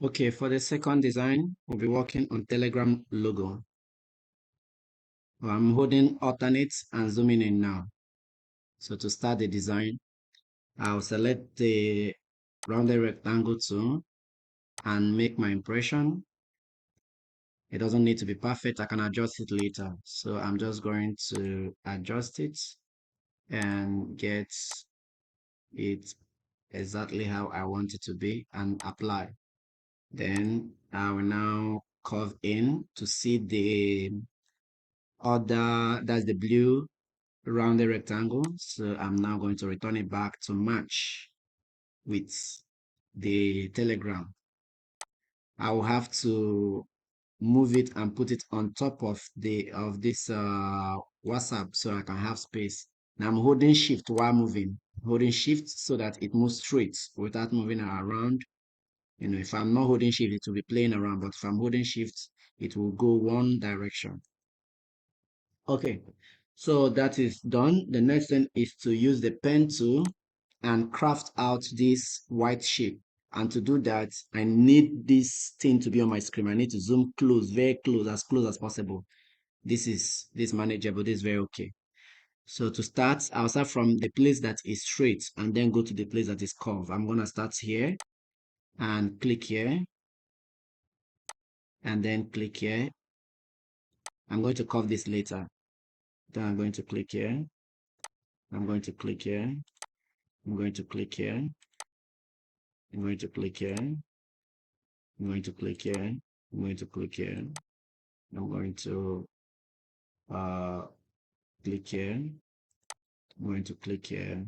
Okay, for the second design, we'll be working on Telegram logo. I'm holding alternate and zooming in now. So to start the design, I'll select the rounded rectangle tool and make my impression. It doesn't need to be perfect. I can adjust it later. So I'm just going to adjust it and get it exactly how I want it to be and apply. Then I will now curve in to see the other, that's the blue rounded rectangle. So I'm now going to return it back to match with the telegram. I will have to move it and put it on top of this WhatsApp so I can have space. Now I'm holding shift while moving, holding shift so that it moves straight without moving around. If I'm not holding shift, it will be playing around, but if I'm holding shift, it will go one direction. Okay, so that is done. The next thing is to use the pen tool and craft out this white shape. And to do that, I need this thing to be on my screen. I need to zoom close, very close as possible. This manageable, this is very okay. So to start, I'll start from the place that is straight and then go to the place that is curved. I'm gonna start here and click here and then click here. I'm going to curve this later. Then I'm going to click here. I'm going to click here. I'm going to click here. I'm going to click here. I'm going to click here. I'm going to click here. I'm going to uh, click here. I'm going to click here.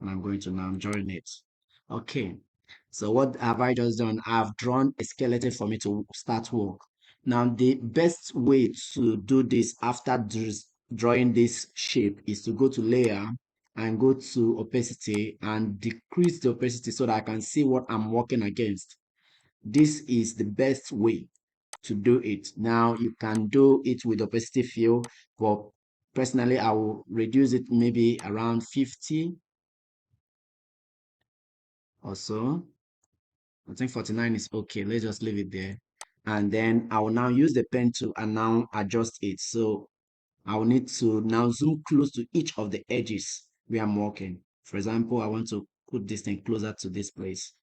And I'm going to now join it. Okay. So what have I just done? I've drawn a skeleton for me to start work. Now, the best way to do this after drawing this shape is to go to layer and go to opacity and decrease the opacity so that I can see what I'm working against. This is the best way to do it. Now you can do it with opacity fill, but personally I will reduce it maybe around 50 or so. I think 49 is okay. Let's just leave it there. And then I will now use the pen tool and now adjust it. So I will need to now zoom close to each of the edges where I'm working. For example, I want to put this thing closer to this place.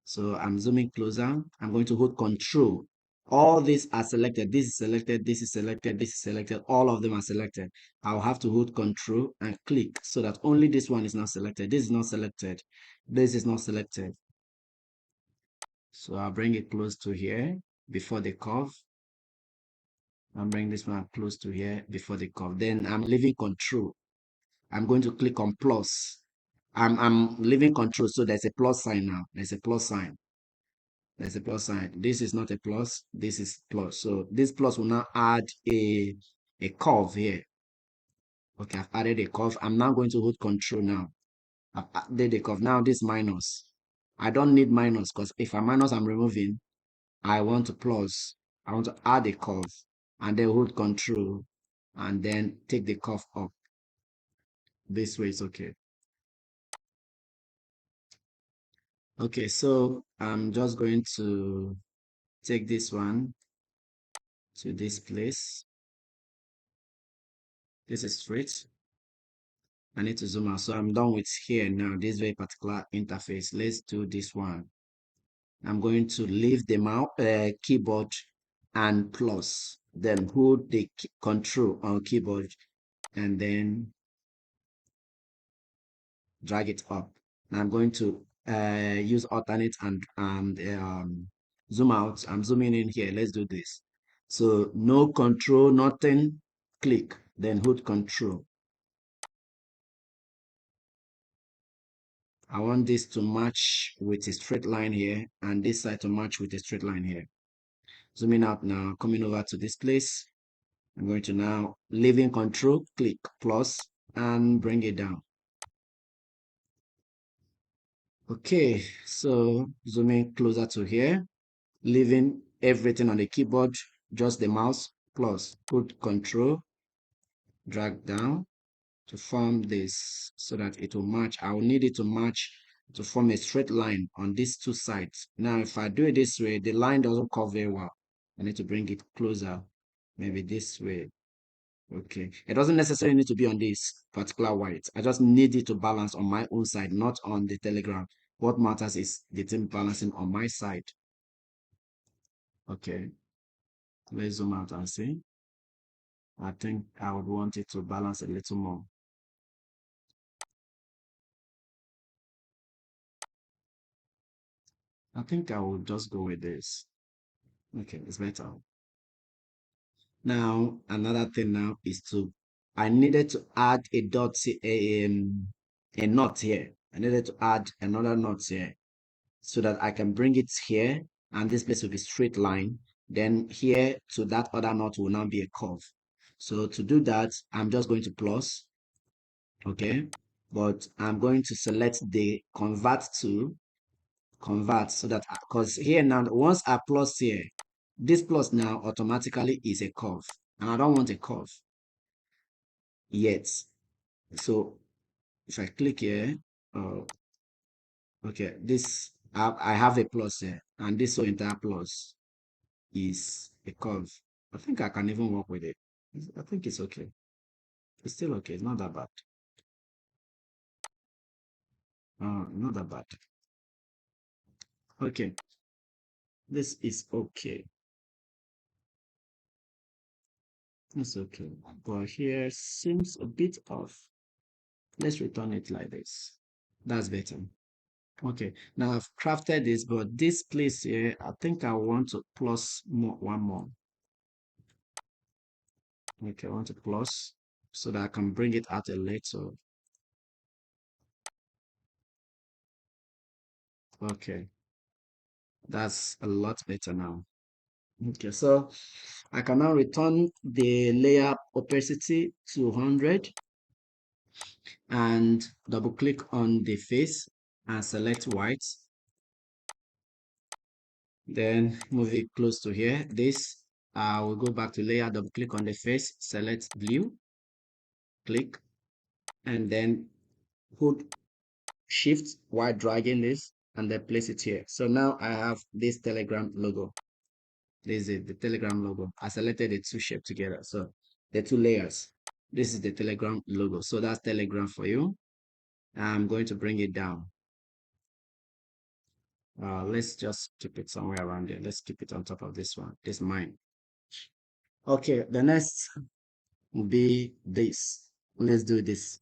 So I'm zooming closer. I'm going to hold control. All these are selected. This is selected. This is selected. This is selected. All of them are selected. I'll have to hold control and click so that only this one is not selected. This is not selected. This is not selected. So I'll bring it close to here before the curve. I'll bring this one close to here before the curve. Then I'm leaving control. I'm going to click on plus. I'm leaving control. So there's a plus sign now. There's a plus sign. There's a plus sign. This is not a plus. This is plus. So this plus will now add a curve here. Okay, I've added a curve. I'm now going to hold control now. I've added a curve. Now this minus. I don't need minus because if I minus, I'm removing. I want to plus. I want to add a curve and then hold control and then take the curve up. This way is okay. Okay, so I'm just going to take this one to this place. This is straight. I need to zoom out. So I'm done with here now, this very particular interface. Let's do this one. I'm going to leave the mouse keyboard and plus, then hold the control on keyboard and then drag it up. Now I'm going to use alternate and zoom out. I'm zooming in here. Let's do this. So no control, nothing, click, then hold control. I want this to match with a straight line here and this side to match with a straight line here. Zooming out now, coming over to this place. I'm going to now leaving control, click plus and bring it down. Okay, so zooming closer to here, leaving everything on the keyboard, just the mouse, plus hold control, drag down to form this so that it will match. I will need it to match to form a straight line on these two sides. Now, if I do it this way, the line doesn't come very well. I need to bring it closer, maybe this way. Okay. It doesn't necessarily need to be on this particular white. I just need it to balance on my own side, not on the Telegram. What matters is the thing balancing on my side. Okay. Let's zoom out and see. I think I would want it to balance a little more. I think I will just go with this. Okay, it's better. Now, another thing now is I needed to add a dot, a knot here. I needed to add another knot here so that I can bring it here and this place will be straight line. Then here to that other knot will now be a curve. So to do that, I'm just going to plus, okay? But I'm going to select the convert so that, because here now, once I plus here, this plus now automatically is a curve and I don't want a curve yet. So if I click here, uh, okay, I have a plus here and this whole entire plus is a curve. I think I can even work with it. I think it's okay. It's still okay. It's not that bad. Not that bad. Okay, this is okay. It's okay. But here seems a bit off. Let's return it like this. That's better. Okay, now I've crafted this, but this place here, I think I want to plus one more. Okay, I want to plus so that I can bring it out a little. Okay, that's a lot better now. Okay, so I can now return the layer opacity to 100 and double click on the face and select white. Then move it close to here. I will go back to layer, double click on the face, select blue, click, and then hold shift while dragging this and then place it here. So now I have this Telegram logo. This is the Telegram logo. I selected the two shapes together. So the two layers. This is the Telegram logo. So that's Telegram for you. I'm going to bring it down. Let's just keep it somewhere around there. Let's keep it on top of this one. This mine. Okay, the next will be this. Let's do this.